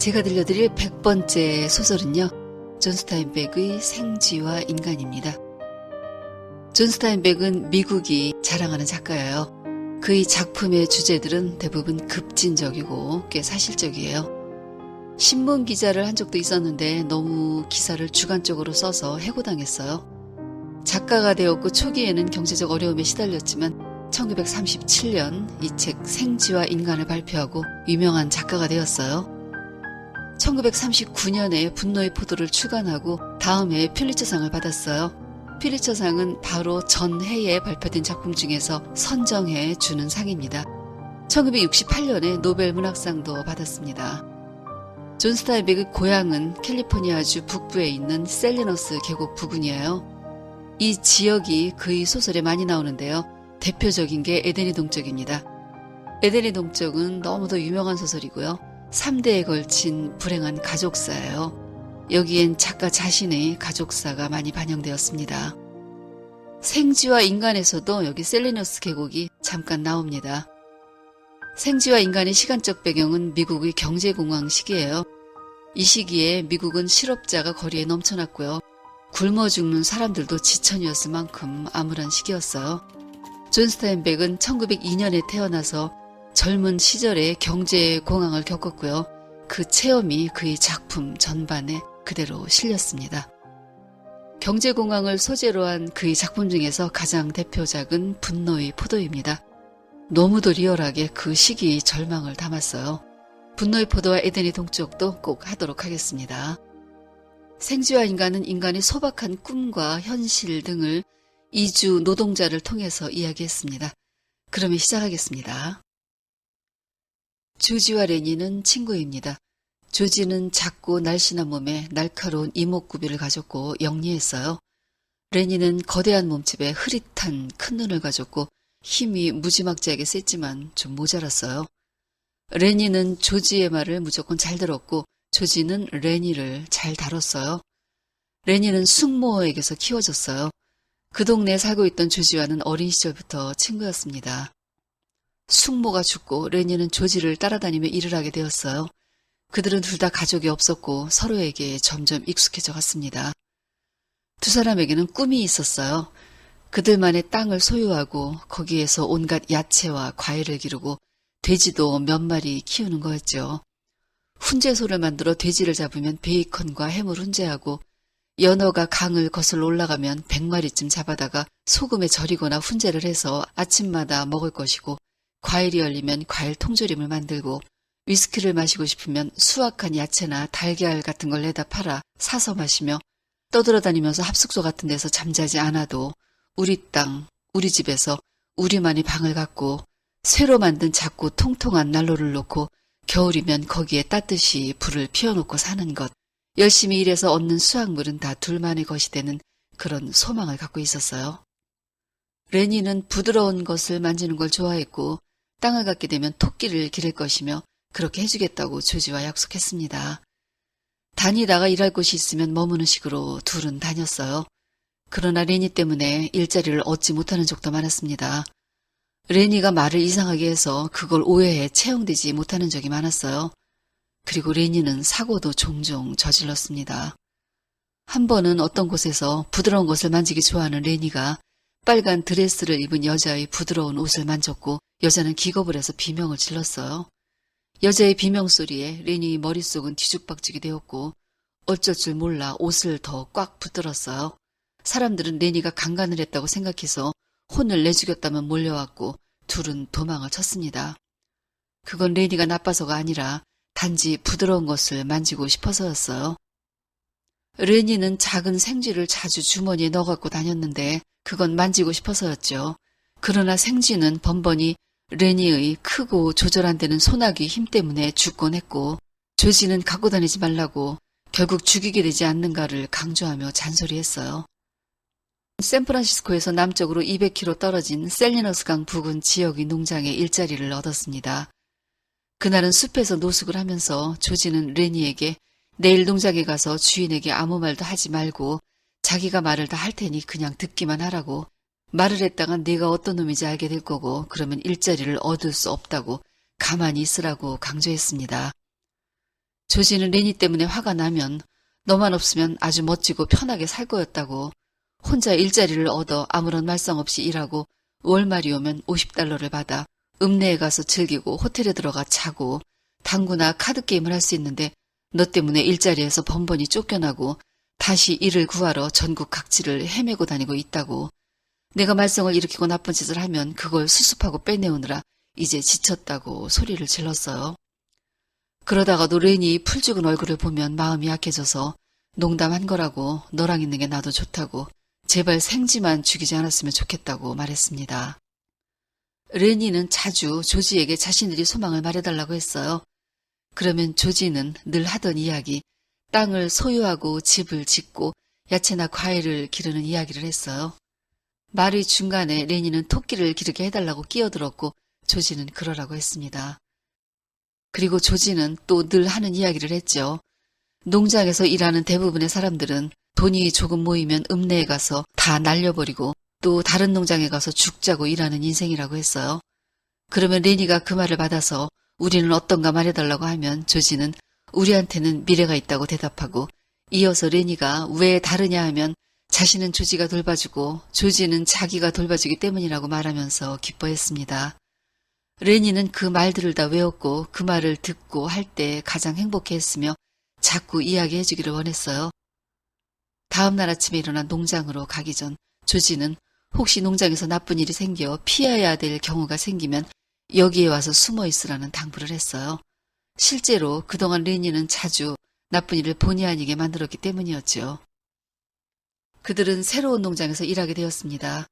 제가 들려드릴 100번째 소설은요, 존 스타인백의 생쥐와 인간입니다. 존 스타인백은 미국이 자랑하는 작가예요. 그의 작품의 주제들은 대부분 급진적이고 꽤 사실적이에요. 신문 기자를 한 적도 있었는데 너무 기사를 주관적으로 써서 해고당했어요. 작가가 되었고 초기에는 경제적 어려움에 시달렸지만 1937년 이 책 생쥐와 인간을 발표하고 유명한 작가가 되었어요. 1939년에 분노의 포도를 출간하고 다음 해에 퓰리처상을 받았어요. 퓰리처상은 바로 전해에 발표된 작품 중에서 선정해 주는 상입니다. 1968년에 노벨 문학상도 받았습니다. 존 스타인백의 고향은 캘리포니아주 북부에 있는 셀리너스 계곡 부근이에요. 이 지역이 그의 소설에 많이 나오는데요. 대표적인 게 에덴의 동쪽입니다. 에덴의 동쪽은 너무도 유명한 소설이고요. 3대에 걸친 불행한 가족사예요. 여기엔 작가 자신의 가족사가 많이 반영되었습니다. 생쥐와 인간에서도 여기 셀리너스 계곡이 잠깐 나옵니다. 생쥐와 인간의 시간적 배경은 미국의 경제공황 시기예요. 이 시기에 미국은 실업자가 거리에 넘쳐났고요. 굶어 죽는 사람들도 지천이었을 만큼 암울한 시기였어요. 존 스타인백은 1902년에 태어나서 젊은 시절에 경제공황을 겪었고요. 그 체험이 그의 작품 전반에 그대로 실렸습니다. 경제공황을 소재로 한 그의 작품 중에서 가장 대표작은 분노의 포도입니다. 너무도 리얼하게 그 시기의 절망을 담았어요. 분노의 포도와 에덴의 동쪽도 꼭 하도록 하겠습니다. 생쥐와 인간은 인간의 소박한 꿈과 현실 등을 이주 노동자를 통해서 이야기했습니다. 그러면 시작하겠습니다. 조지와 레니는 친구입니다. 조지는 작고 날씬한 몸에 날카로운 이목구비를 가졌고 영리했어요. 레니는 거대한 몸집에 흐릿한 큰 눈을 가졌고 힘이 무지막지하게 셌지만 좀 모자랐어요. 레니는 조지의 말을 무조건 잘 들었고 조지는 레니를 잘 다뤘어요. 레니는 숙모에게서 키워졌어요. 그 동네에 살고 있던 조지와는 어린 시절부터 친구였습니다. 숙모가 죽고 레니는 조지를 따라다니며 일을 하게 되었어요. 그들은 둘 다 가족이 없었고 서로에게 점점 익숙해져 갔습니다. 두 사람에게는 꿈이 있었어요. 그들만의 땅을 소유하고 거기에서 온갖 야채와 과일을 기르고 돼지도 몇 마리 키우는 거였죠. 훈제소를 만들어 돼지를 잡으면 베이컨과 햄을 훈제하고 연어가 강을 거슬러 올라가면 100마리쯤 잡아다가 소금에 절이거나 훈제를 해서 아침마다 먹을 것이고 과일이 열리면 과일 통조림을 만들고 위스키를 마시고 싶으면 수확한 야채나 달걀 같은 걸 내다 팔아 사서 마시며 떠돌아다니면서 합숙소 같은 데서 잠자지 않아도 우리 땅, 우리 집에서 우리만의 방을 갖고 쇠로 만든 작고 통통한 난로를 놓고 겨울이면 거기에 따뜻이 불을 피워놓고 사는 것. 열심히 일해서 얻는 수확물은 다 둘만의 것이 되는 그런 소망을 갖고 있었어요. 레니는 부드러운 것을 만지는 걸 좋아했고 땅을 갖게 되면 토끼를 기를 것이며 그렇게 해주겠다고 조지와 약속했습니다. 다니다가 일할 곳이 있으면 머무는 식으로 둘은 다녔어요. 그러나 레니 때문에 일자리를 얻지 못하는 적도 많았습니다. 레니가 말을 이상하게 해서 그걸 오해해 채용되지 못하는 적이 많았어요. 그리고 레니는 사고도 종종 저질렀습니다. 한 번은 어떤 곳에서 부드러운 것을 만지기 좋아하는 레니가 빨간 드레스를 입은 여자의 부드러운 옷을 만졌고 여자는 기겁을 해서 비명을 질렀어요. 여자의 비명소리에 레니의 머릿속은 뒤죽박죽이 되었고 어쩔 줄 몰라 옷을 더 꽉 붙들었어요. 사람들은 레니가 강간을 했다고 생각해서 혼을 내주겠다면 몰려왔고 둘은 도망을 쳤습니다. 그건 레니가 나빠서가 아니라 단지 부드러운 것을 만지고 싶어서였어요. 레니는 작은 생쥐를 자주 주머니에 넣어갖고 다녔는데 그건 만지고 싶어서였죠. 그러나 생쥐는 번번이 레니의 크고 조절 안 되는 소나기 힘 때문에 죽곤 했고 조지는 갖고 다니지 말라고 결국 죽이게 되지 않는가를 강조하며 잔소리했어요. 샌프란시스코에서 남쪽으로 200km 떨어진 셀리너스강 부근 지역의 농장에 일자리를 얻었습니다. 그날은 숲에서 노숙을 하면서 조지는 레니에게 내일 농장에 가서 주인에게 아무 말도 하지 말고 자기가 말을 다 할 테니 그냥 듣기만 하라고, 말을 했다간 네가 어떤 놈인지 알게 될 거고 그러면 일자리를 얻을 수 없다고 가만히 있으라고 강조했습니다. 조지는 레니 때문에 화가 나면 너만 없으면 아주 멋지고 편하게 살 거였다고 혼자 일자리를 얻어 아무런 말썽 없이 일하고 월말이 오면 $50를 받아 읍내에 가서 즐기고 호텔에 들어가 자고 당구나 카드게임을 할 수 있는데 너 때문에 일자리에서 번번이 쫓겨나고 다시 일을 구하러 전국 각지를 헤매고 다니고 있다고. 내가 말썽을 일으키고 나쁜 짓을 하면 그걸 수습하고 빼내오느라 이제 지쳤다고 소리를 질렀어요. 그러다가도 레니 풀 죽은 얼굴을 보면 마음이 약해져서 농담한 거라고 너랑 있는 게 나도 좋다고 제발 생지만 죽이지 않았으면 좋겠다고 말했습니다. 레니는 자주 조지에게 자신들이 소망을 말해달라고 했어요. 그러면 조지는 늘 하던 이야기, 땅을 소유하고 집을 짓고 야채나 과일을 기르는 이야기를 했어요. 말의 중간에 레니는 토끼를 기르게 해달라고 끼어들었고 조지는 그러라고 했습니다. 그리고 조지는 또 늘 하는 이야기를 했죠. 농장에서 일하는 대부분의 사람들은 돈이 조금 모이면 읍내에 가서 다 날려버리고 또 다른 농장에 가서 죽자고 일하는 인생이라고 했어요. 그러면 레니가 그 말을 받아서 우리는 어떤가 말해달라고 하면 조지는 우리한테는 미래가 있다고 대답하고 이어서 레니가 왜 다르냐 하면 자신은 조지가 돌봐주고 조지는 자기가 돌봐주기 때문이라고 말하면서 기뻐했습니다. 레니는 그 말들을 다 외웠고 그 말을 듣고 할 때 가장 행복해했으며 자꾸 이야기해주기를 원했어요. 다음 날 아침에 일어나 농장으로 가기 전 조지는 혹시 농장에서 나쁜 일이 생겨 피해야 될 경우가 생기면 여기에 와서 숨어 있으라는 당부를 했어요. 실제로 그동안 레니는 자주 나쁜 일을 본의 아니게 만들었기 때문이었죠. 그들은 새로운 농장에서 일하게 되었습니다.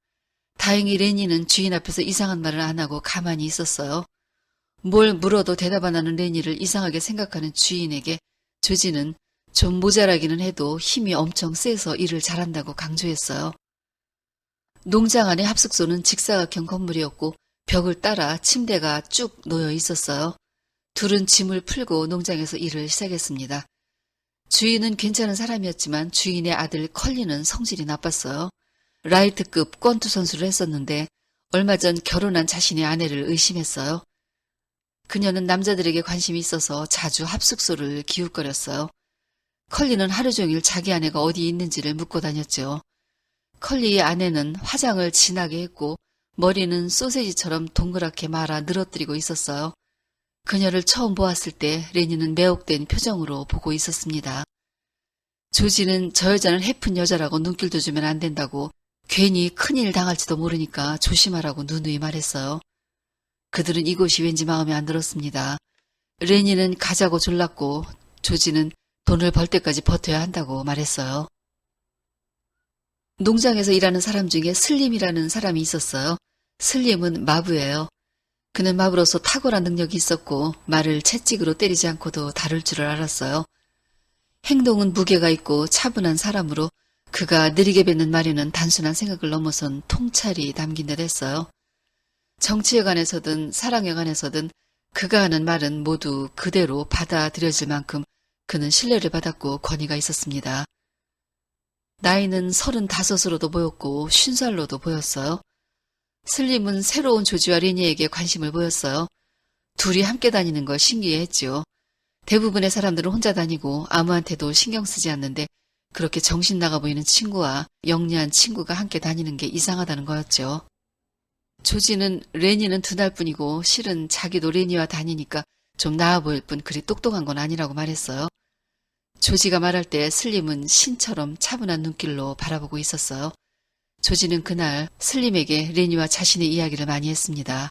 다행히 레니는 주인 앞에서 이상한 말을 안 하고 가만히 있었어요. 뭘 물어도 대답 안 하는 레니를 이상하게 생각하는 주인에게 조지는 좀 모자라기는 해도 힘이 엄청 세서 일을 잘한다고 강조했어요. 농장 안의 합숙소는 직사각형 건물이었고 벽을 따라 침대가 쭉 놓여 있었어요. 둘은 짐을 풀고 농장에서 일을 시작했습니다. 주인은 괜찮은 사람이었지만 주인의 아들 컬리는 성질이 나빴어요. 라이트급 권투 선수를 했었는데 얼마 전 결혼한 자신의 아내를 의심했어요. 그녀는 남자들에게 관심이 있어서 자주 합숙소를 기웃거렸어요. 컬리는 하루 종일 자기 아내가 어디 있는지를 묻고 다녔죠. 컬리의 아내는 화장을 진하게 했고 머리는 소세지처럼 동그랗게 말아 늘어뜨리고 있었어요. 그녀를 처음 보았을 때 레니는 매혹된 표정으로 보고 있었습니다. 조지는 저 여자는 해픈 여자라고 눈길도 주면 안 된다고 괜히 큰일 당할지도 모르니까 조심하라고 누누이 말했어요. 그들은 이곳이 왠지 마음에 안 들었습니다. 레니는 가자고 졸랐고 조지는 돈을 벌 때까지 버텨야 한다고 말했어요. 농장에서 일하는 사람 중에 슬림이라는 사람이 있었어요. 슬림은 마부예요. 그는 마부로서 탁월한 능력이 있었고 말을 채찍으로 때리지 않고도 다룰 줄을 알았어요. 행동은 무게가 있고 차분한 사람으로 그가 느리게 뱉는 말에는 단순한 생각을 넘어선 통찰이 담긴 듯 했어요. 정치에 관해서든 사랑에 관해서든 그가 하는 말은 모두 그대로 받아들여질 만큼 그는 신뢰를 받았고 권위가 있었습니다. 나이는 35으로도 보였고 50살로도 보였어요. 슬림은 새로운 조지와 레니에게 관심을 보였어요. 둘이 함께 다니는 걸 신기해했지요. 대부분의 사람들은 혼자 다니고 아무한테도 신경 쓰지 않는데 그렇게 정신 나가 보이는 친구와 영리한 친구가 함께 다니는 게 이상하다는 거였죠. 조지는 레니는 2달뿐이고 실은 자기도 레니와 다니니까 좀 나아 보일 뿐 그리 똑똑한 건 아니라고 말했어요. 조지가 말할 때 슬림은 신처럼 차분한 눈길로 바라보고 있었어요. 조지는 그날 슬림에게 레니와 자신의 이야기를 많이 했습니다.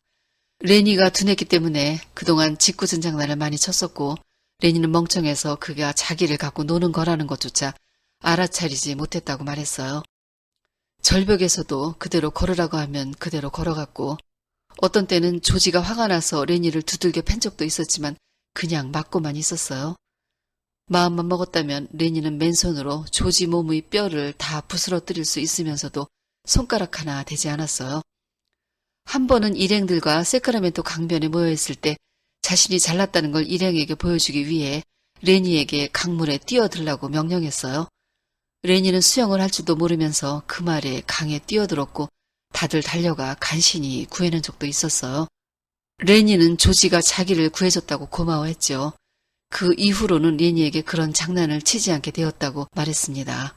레니가 둔했기 때문에 그동안 짓궂은 장난을 많이 쳤었고 레니는 멍청해서 그가 자기를 갖고 노는 거라는 것조차 알아차리지 못했다고 말했어요. 절벽에서도 그대로 걸으라고 하면 그대로 걸어갔고 어떤 때는 조지가 화가 나서 레니를 두들겨 팬 적도 있었지만 그냥 맞고만 있었어요. 마음만 먹었다면 레니는 맨손으로 조지 몸의 뼈를 다 부스러뜨릴 수 있으면서도 손가락 하나 대지 않았어요. 한 번은 일행들과 세크라멘토 강변에 모여있을 때 자신이 잘났다는 걸 일행에게 보여주기 위해 레니에게 강물에 뛰어들라고 명령했어요. 레니는 수영을 할 줄도 모르면서 그 말에 강에 뛰어들었고 다들 달려가 간신히 구해낸 적도 있었어요. 레니는 조지가 자기를 구해줬다고 고마워했죠. 그 이후로는 레니에게 그런 장난을 치지 않게 되었다고 말했습니다.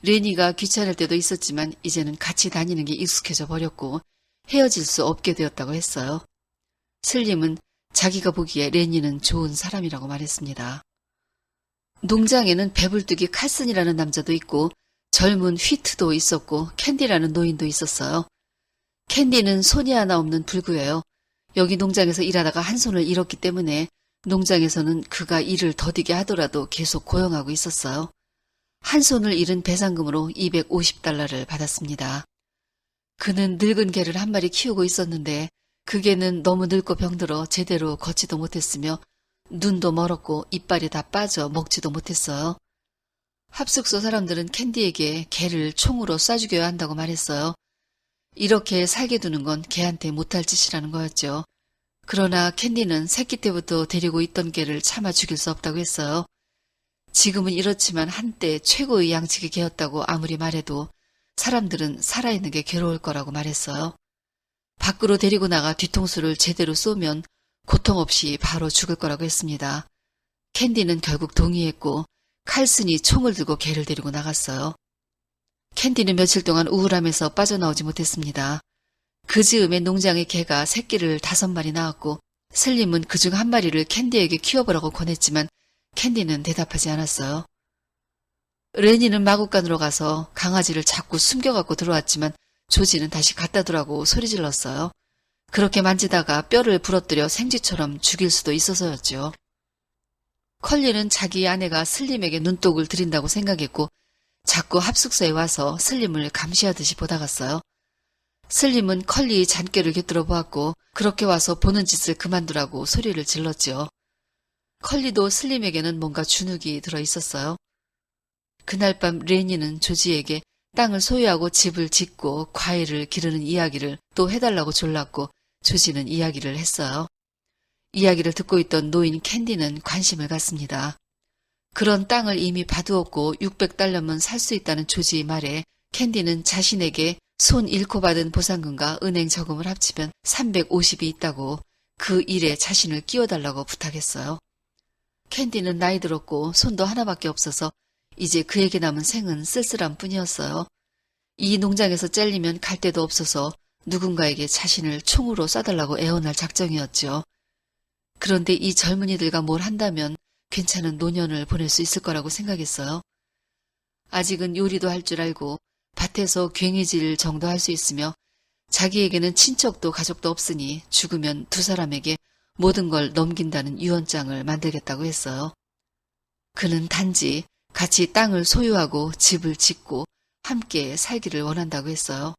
레니가 귀찮을 때도 있었지만 이제는 같이 다니는 게 익숙해져 버렸고 헤어질 수 없게 되었다고 했어요. 슬림은 자기가 보기에 레니는 좋은 사람이라고 말했습니다. 농장에는 배불뚝이 칼슨이라는 남자도 있고 젊은 휘트도 있었고 캔디라는 노인도 있었어요. 캔디는 손이 하나 없는 불구예요. 여기 농장에서 일하다가 한 손을 잃었기 때문에 농장에서는 그가 일을 더디게 하더라도 계속 고용하고 있었어요. 한 손을 잃은 배상금으로 250달러를 받았습니다. 그는 늙은 개를 한 마리 키우고 있었는데 그 개는 너무 늙고 병들어 제대로 걷지도 못했으며 눈도 멀었고 이빨이 다 빠져 먹지도 못했어요. 합숙소 사람들은 캔디에게 개를 총으로 쏴 죽여야 한다고 말했어요. 이렇게 살게 두는 건 개한테 못할 짓이라는 거였죠. 그러나 캔디는 새끼 때부터 데리고 있던 개를 차마 죽일 수 없다고 했어요. 지금은 이렇지만 한때 최고의 양치기 개였다고 아무리 말해도 사람들은 살아있는 게 괴로울 거라고 말했어요. 밖으로 데리고 나가 뒤통수를 제대로 쏘면 고통 없이 바로 죽을 거라고 했습니다. 캔디는 결국 동의했고 칼슨이 총을 들고 개를 데리고 나갔어요. 캔디는 며칠 동안 우울함에서 빠져나오지 못했습니다. 그 즈음에 농장의 개가 새끼를 5마리 낳았고 슬림은 그중 한 마리를 캔디에게 키워보라고 권했지만 캔디는 대답하지 않았어요. 레니는 마구간으로 가서 강아지를 자꾸 숨겨갖고 들어왔지만 조지는 다시 갖다 두라고 소리질렀어요. 그렇게 만지다가 뼈를 부러뜨려 생쥐처럼 죽일 수도 있어서였죠. 컬리는 자기 아내가 슬림에게 눈독을 들인다고 생각했고 자꾸 합숙소에 와서 슬림을 감시하듯이 보다 갔어요. 슬림은 컬리의 잔꾀를 곁들여 보았고 그렇게 와서 보는 짓을 그만두라고 소리를 질렀지요. 컬리도 슬림에게는 뭔가 주눅이 들어 있었어요. 그날 밤 레니는 조지에게 땅을 소유하고 집을 짓고 과일을 기르는 이야기를 또 해달라고 졸랐고 조지는 이야기를 했어요. 이야기를 듣고 있던 노인 캔디는 관심을 갖습니다. 그런 땅을 이미 봐두었고 600달러면 살 수 있다는 조지의 말에 캔디는 자신에게 손 잃고 받은 보상금과 은행 저금을 합치면 350이 있다고 그 일에 자신을 끼워달라고 부탁했어요. 캔디는 나이 들었고 손도 하나밖에 없어서 이제 그에게 남은 생은 쓸쓸함 뿐이었어요. 이 농장에서 잘리면 갈 데도 없어서 누군가에게 자신을 총으로 쏴달라고 애원할 작정이었죠. 그런데 이 젊은이들과 뭘 한다면 괜찮은 노년을 보낼 수 있을 거라고 생각했어요. 아직은 요리도 할 줄 알고 밭에서 괭이질 정도 할 수 있으며 자기에게는 친척도 가족도 없으니 죽으면 두 사람에게 모든 걸 넘긴다는 유언장을 만들겠다고 했어요. 그는 단지 같이 땅을 소유하고 집을 짓고 함께 살기를 원한다고 했어요.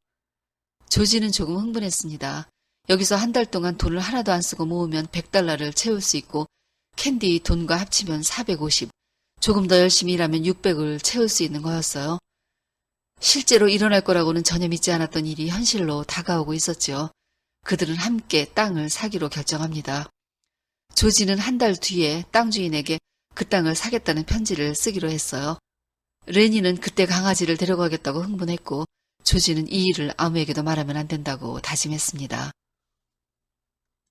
조지는 조금 흥분했습니다. 여기서 한 달 동안 돈을 하나도 안 쓰고 모으면 100달러를 채울 수 있고 캔디 돈과 합치면 450, 조금 더 열심히 일하면 600을 채울 수 있는 거였어요. 실제로 일어날 거라고는 전혀 믿지 않았던 일이 현실로 다가오고 있었죠. 그들은 함께 땅을 사기로 결정합니다. 조지는 한 달 뒤에 땅 주인에게 그 땅을 사겠다는 편지를 쓰기로 했어요. 레니는 그때 강아지를 데려가겠다고 흥분했고 조지는 이 일을 아무에게도 말하면 안 된다고 다짐했습니다.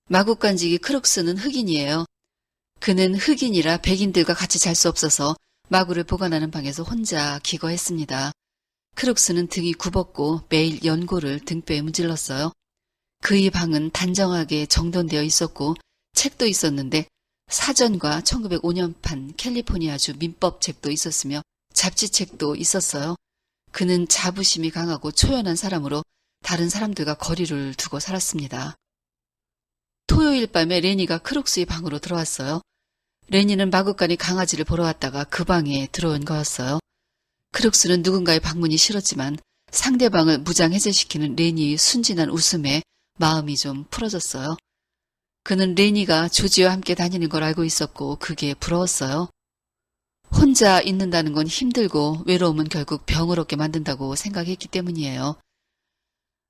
마구간지기 크룩스는 흑인이에요. 그는 흑인이라 백인들과 같이 잘 수 없어서 마구를 보관하는 방에서 혼자 기거했습니다. 크룩스는 등이 굽었고 매일 연고를 등뼈에 문질렀어요. 그의 방은 단정하게 정돈되어 있었고 책도 있었는데 사전과 1905년판 캘리포니아주 민법책도 있었으며 잡지책도 있었어요. 그는 자부심이 강하고 초연한 사람으로 다른 사람들과 거리를 두고 살았습니다. 토요일 밤에 레니가 크룩스의 방으로 들어왔어요. 레니는 마구간이 강아지를 보러 왔다가 그 방에 들어온 거였어요. 크룩스는 누군가의 방문이 싫었지만 상대방을 무장해제시키는 레니의 순진한 웃음에 마음이 좀 풀어졌어요. 그는 레니가 조지와 함께 다니는 걸 알고 있었고 그게 부러웠어요. 혼자 있는다는 건 힘들고 외로움은 결국 병을 얻게 만든다고 생각했기 때문이에요.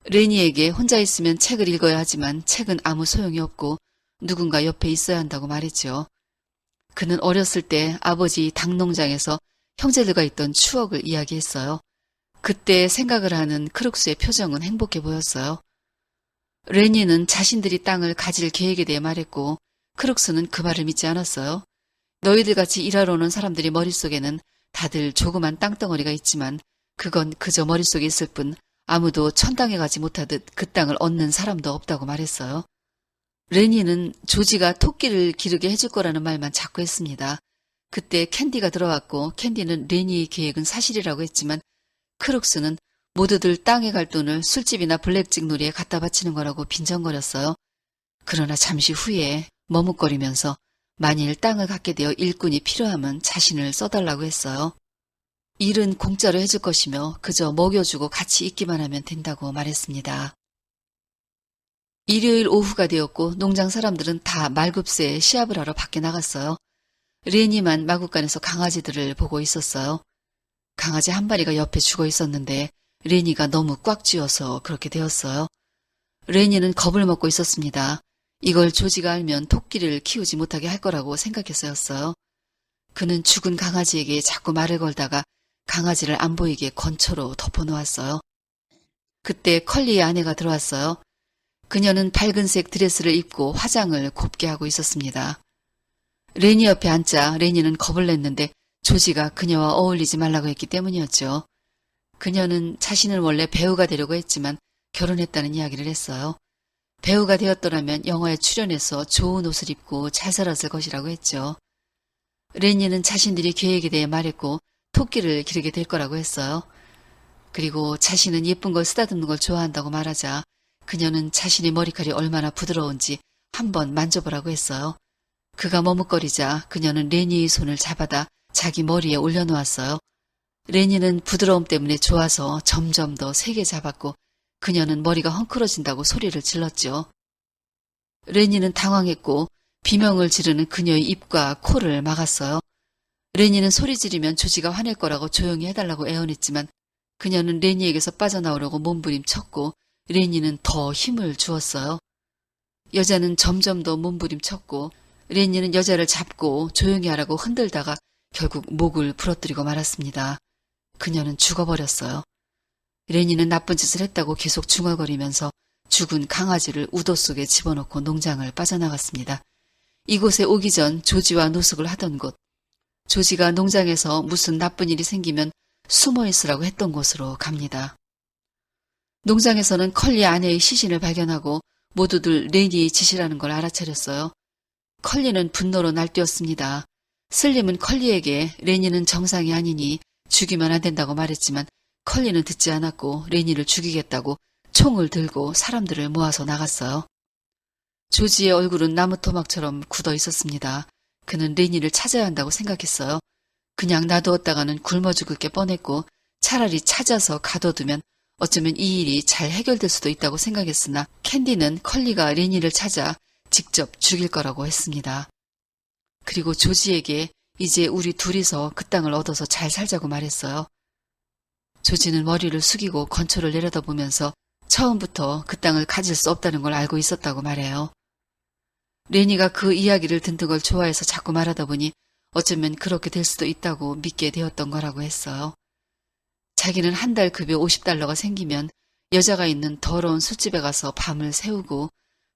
레니에게 혼자 있으면 책을 읽어야 하지만 책은 아무 소용이 없고 누군가 옆에 있어야 한다고 말했죠. 그는 어렸을 때 아버지 닭농장에서 형제들과 있던 추억을 이야기했어요. 그때 생각을 하는 크룩스의 표정은 행복해 보였어요. 레니는 자신들이 땅을 가질 계획에 대해 말했고 크룩스는 그 말을 믿지 않았어요. 너희들 같이 일하러 오는 사람들이 머릿속에는 다들 조그만 땅덩어리가 있지만 그건 그저 머릿속에 있을 뿐 아무도 천당에 가지 못하듯 그 땅을 얻는 사람도 없다고 말했어요. 레니는 조지가 토끼를 기르게 해줄 거라는 말만 자꾸 했습니다. 그때 캔디가 들어왔고 캔디는 레니의 계획은 사실이라고 했지만 크룩스는 모두들 땅에 갈 돈을 술집이나 블랙잭 놀이에 갖다 바치는 거라고 빈정거렸어요. 그러나 잠시 후에 머뭇거리면서 만일 땅을 갖게 되어 일꾼이 필요하면 자신을 써달라고 했어요. 일은 공짜로 해줄 것이며 그저 먹여주고 같이 있기만 하면 된다고 말했습니다. 일요일 오후가 되었고 농장 사람들은 다 말급새에 시합을 하러 밖에 나갔어요. 레니만 마구간에서 강아지들을 보고 있었어요. 강아지 한 마리가 옆에 죽어 있었는데 레니가 너무 꽉 쥐어서 그렇게 되었어요. 레니는 겁을 먹고 있었습니다. 이걸 조지가 알면 토끼를 키우지 못하게 할 거라고 생각해서였어요. 그는 죽은 강아지에게 자꾸 말을 걸다가 강아지를 안 보이게 건초로 덮어놓았어요. 그때 컬리의 아내가 들어왔어요. 그녀는 밝은색 드레스를 입고 화장을 곱게 하고 있었습니다. 레니 옆에 앉자 레니는 겁을 냈는데 조지가 그녀와 어울리지 말라고 했기 때문이었죠. 그녀는 자신은 원래 배우가 되려고 했지만 결혼했다는 이야기를 했어요. 배우가 되었더라면 영화에 출연해서 좋은 옷을 입고 잘 살았을 것이라고 했죠. 레니는 자신들이 계획에 대해 말했고 토끼를 기르게 될 거라고 했어요. 그리고 자신은 예쁜 걸 쓰다듬는 걸 좋아한다고 말하자 그녀는 자신의 머리칼이 얼마나 부드러운지 한번 만져보라고 했어요. 그가 머뭇거리자 그녀는 레니의 손을 잡아다 자기 머리에 올려놓았어요. 레니는 부드러움 때문에 좋아서 점점 더 세게 잡았고 그녀는 머리가 헝클어진다고 소리를 질렀죠. 레니는 당황했고 비명을 지르는 그녀의 입과 코를 막았어요. 레니는 소리 지르면 조지가 화낼 거라고 조용히 해달라고 애원했지만 그녀는 레니에게서 빠져나오려고 몸부림쳤고 레니는 더 힘을 주었어요. 여자는 점점 더 몸부림쳤고 레니는 여자를 잡고 조용히 하라고 흔들다가 결국 목을 부러뜨리고 말았습니다. 그녀는 죽어버렸어요. 레니는 나쁜 짓을 했다고 계속 중얼거리면서 죽은 강아지를 우도 속에 집어넣고 농장을 빠져나갔습니다. 이곳에 오기 전 조지와 노숙을 하던 곳, 조지가 농장에서 무슨 나쁜 일이 생기면 숨어 있으라고 했던 곳으로 갑니다. 농장에서는 컬리 아내의 시신을 발견하고 모두들 레니의 짓이라는 걸 알아차렸어요. 컬리는 분노로 날뛰었습니다. 슬림은 컬리에게 레니는 정상이 아니니 죽이면 안 된다고 말했지만 컬리는 듣지 않았고 레니를 죽이겠다고 총을 들고 사람들을 모아서 나갔어요. 조지의 얼굴은 나무 토막처럼 굳어 있었습니다. 그는 레니를 찾아야 한다고 생각했어요. 그냥 놔두었다가는 굶어 죽을 게 뻔했고 차라리 찾아서 가둬두면 어쩌면 이 일이 잘 해결될 수도 있다고 생각했으나 캔디는 컬리가 레니를 찾아 직접 죽일 거라고 했습니다. 그리고 조지에게 이제 우리 둘이서 그 땅을 얻어서 잘 살자고 말했어요. 조지는 머리를 숙이고 건초를 내려다보면서 처음부터 그 땅을 가질 수 없다는 걸 알고 있었다고 말해요. 레니가 그 이야기를 듣는 걸 좋아해서 자꾸 말하다 보니 어쩌면 그렇게 될 수도 있다고 믿게 되었던 거라고 했어요. 자기는 한 달 급여 $50가 생기면 여자가 있는 더러운 술집에 가서 밤을 새우고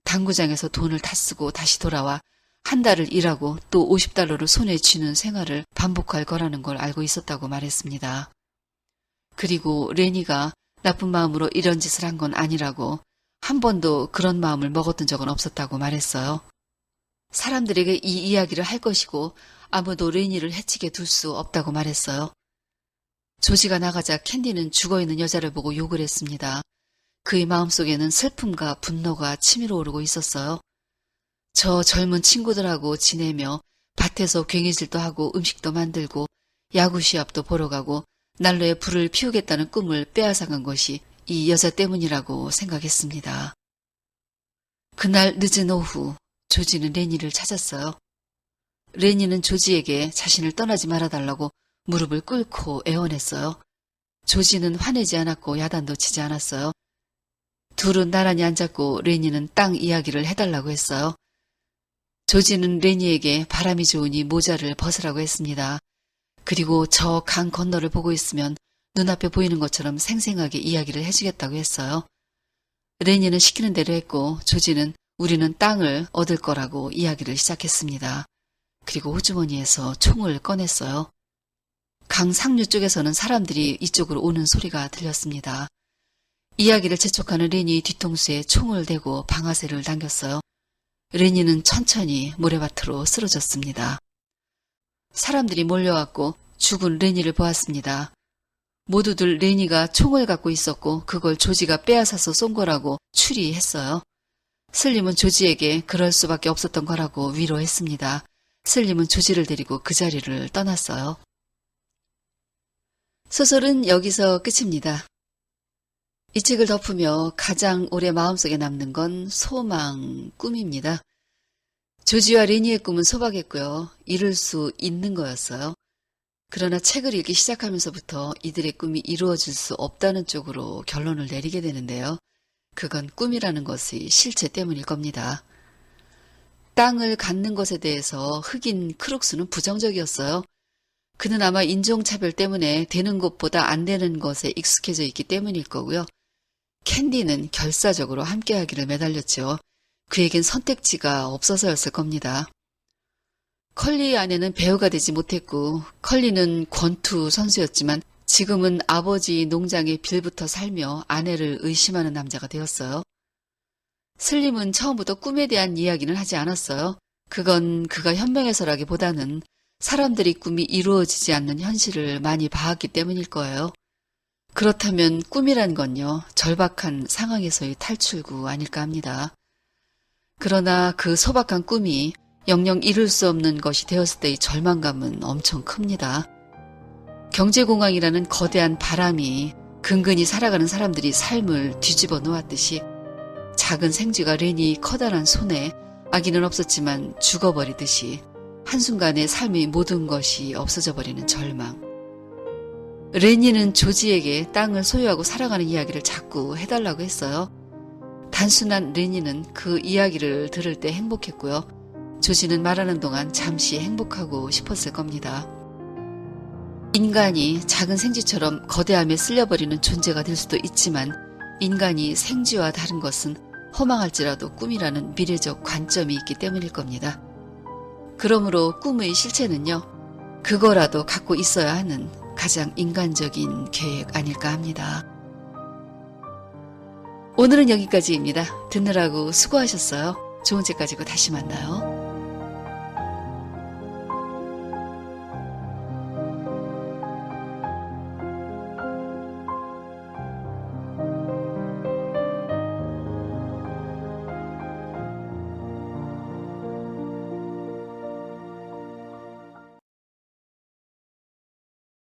당구장에서 돈을 다 쓰고 다시 돌아와 한 달을 일하고 또 $50를 손에 쥐는 생활을 반복할 거라는 걸 알고 있었다고 말했습니다. 그리고 레니가 나쁜 마음으로 이런 짓을 한 건 아니라고 한 번도 그런 마음을 먹었던 적은 없었다고 말했어요. 사람들에게 이 이야기를 할 것이고 아무도 레니를 해치게 둘 수 없다고 말했어요. 조지가 나가자 캔디는 죽어있는 여자를 보고 욕을 했습니다. 그의 마음속에는 슬픔과 분노가 치밀어 오르고 있었어요. 저 젊은 친구들하고 지내며 밭에서 괭이질도 하고 음식도 만들고 야구 시합도 보러 가고 난로에 불을 피우겠다는 꿈을 빼앗아간 것이 이 여자 때문이라고 생각했습니다. 그날 늦은 오후 조지는 레니를 찾았어요. 레니는 조지에게 자신을 떠나지 말아달라고 무릎을 꿇고 애원했어요. 조지는 화내지 않았고 야단도 치지 않았어요. 둘은 나란히 앉았고 레니는 땅 이야기를 해달라고 했어요. 조지는 레니에게 바람이 좋으니 모자를 벗으라고 했습니다. 그리고 저 강 건너를 보고 있으면 눈앞에 보이는 것처럼 생생하게 이야기를 해주겠다고 했어요. 레니는 시키는 대로 했고 조지는 우리는 땅을 얻을 거라고 이야기를 시작했습니다. 그리고 호주머니에서 총을 꺼냈어요. 강 상류 쪽에서는 사람들이 이쪽으로 오는 소리가 들렸습니다. 이야기를 재촉하는 레니 뒤통수에 총을 대고 방아쇠를 당겼어요. 레니는 천천히 모래밭으로 쓰러졌습니다. 사람들이 몰려왔고 죽은 레니를 보았습니다. 모두들 레니가 총을 갖고 있었고 그걸 조지가 빼앗아서 쏜 거라고 추리했어요. 슬림은 조지에게 그럴 수밖에 없었던 거라고 위로했습니다. 슬림은 조지를 데리고 그 자리를 떠났어요. 소설은 여기서 끝입니다. 이 책을 덮으며 가장 오래 마음속에 남는 건 소망, 꿈입니다. 조지와 레니의 꿈은 소박했고요. 이룰 수 있는 거였어요. 그러나 책을 읽기 시작하면서부터 이들의 꿈이 이루어질 수 없다는 쪽으로 결론을 내리게 되는데요. 그건 꿈이라는 것의 실체 때문일 겁니다. 땅을 갖는 것에 대해서 흑인 크룩스는 부정적이었어요. 그는 아마 인종차별 때문에 되는 것보다 안 되는 것에 익숙해져 있기 때문일 거고요. 캔디는 결사적으로 함께하기를 매달렸죠. 그에겐 선택지가 없어서였을 겁니다. 컬리의 아내는 배우가 되지 못했고 컬리는 권투 선수였지만 지금은 아버지 농장의 빌부터 살며 아내를 의심하는 남자가 되었어요. 슬림은 처음부터 꿈에 대한 이야기는 하지 않았어요. 그건 그가 현명해서라기보다는 사람들이 꿈이 이루어지지 않는 현실을 많이 봐왔기 때문일 거예요. 그렇다면 꿈이란 건요, 절박한 상황에서의 탈출구 아닐까 합니다. 그러나 그 소박한 꿈이 영영 이룰 수 없는 것이 되었을 때의 절망감은 엄청 큽니다. 경제공황이라는 거대한 바람이 근근히 살아가는 사람들이 삶을 뒤집어 놓았듯이 작은 생쥐가 레니 커다란 손에 아기는 없었지만 죽어버리듯이 한순간에 삶의 모든 것이 없어져 버리는 절망. 레니는 조지에게 땅을 소유하고 살아가는 이야기를 자꾸 해달라고 했어요. 단순한 레니는 그 이야기를 들을 때 행복했고요. 조지는 말하는 동안 잠시 행복하고 싶었을 겁니다. 인간이 작은 생쥐처럼 거대함에 쓸려버리는 존재가 될 수도 있지만 인간이 생쥐와 다른 것은 허망할지라도 꿈이라는 미래적 관점이 있기 때문일 겁니다. 그러므로 꿈의 실체는요, 그거라도 갖고 있어야 하는 가장 인간적인 계획 아닐까 합니다. 오늘은 여기까지입니다. 듣느라고 수고하셨어요. 좋은 책 가지고 다시 만나요.